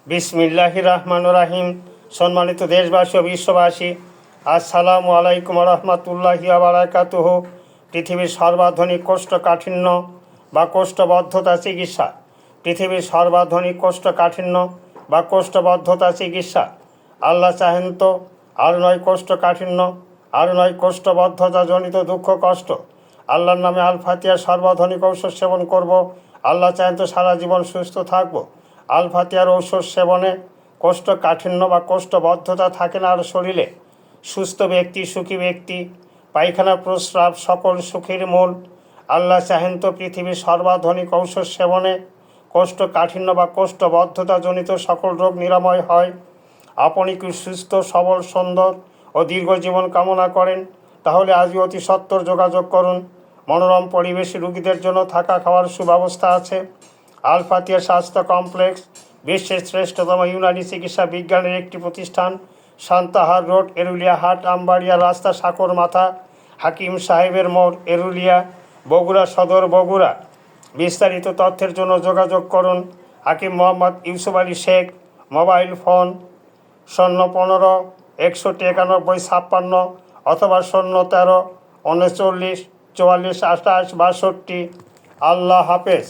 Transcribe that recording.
বিসমিল্লাহির রহমানির রহিম। সম্মানিত দেশবাসী ও বিশ্ববাসী, আসসালামু আলাইকুম রহমতুল্লাহি ওয়া বারাকাতুহু। পৃথিবীর সর্বাধুনিক কোষ্ঠকাঠিন্য বা কোষ্ঠবদ্ধতা চিকিৎসা। পৃথিবীর সর্বাধুনিক কোষ্ঠকাঠিন্য বা কোষ্ঠবদ্ধতা চিকিৎসা। আল্লাহ চাহেন তো আর নয় কোষ্ঠকাঠিন্য, আর নয় কোষ্ঠবদ্ধতাজনিত দুঃখ কষ্ট। আল্লাহর নামে আল ফাতিহার সর্বাধুনিক ঔষধ সেবন করব। আল্লাহ চাহেন তো সারা জীবন সুস্থ থাকব। আল ফাতিহার ঔষধ সেবনে কোষ্ঠকাঠিন্য বা কোষ্ঠবদ্ধতা থাকে না আর শরীরে। সুস্থ ব্যক্তি, সুখী ব্যক্তি, পায়খানা প্রস্রাব সকল সুখের মূল। আল্লাহ চাহেন তো পৃথিবীর সর্বাধুনিক ঔষধ সেবনে কোষ্ঠকাঠিন্য বা কোষ্ঠবদ্ধতাজনিত সকল রোগ নিরাময় হয়। আপনি কি সুস্থ, সবল, সুন্দর ও দীর্ঘ জীবন কামনা করেন? তাহলে আজই অতি সত্বর যোগাযোগ করুন। মনোরম পরিবেশে রোগীদের জন্য থাকা খাওয়ার সুব্যবস্থা আছে। আল ফাতিহা স্বাস্থ্য কমপ্লেক্স বিশ্বের শ্রেষ্ঠতম ইউনানি চিকিৎসা বিজ্ঞানের একটি প্রতিষ্ঠান। সান্তাহার রোড, এরুলিয়া হাট, আমবাড়িয়া রাস্তা, সাকর মাথা, হাকিম সাহেবের মোড়, এরুলিয়া, বগুড়া সদর, বগুড়া। বিস্তারিত তথ্যের জন্য যোগাযোগ করুন হাকিম মোহাম্মদ ইউসুফ আলী শেখ। মোবাইল ফোন 015-191-56 অথবা 013-39-44-28-62। আল্লাহ হাফেজ।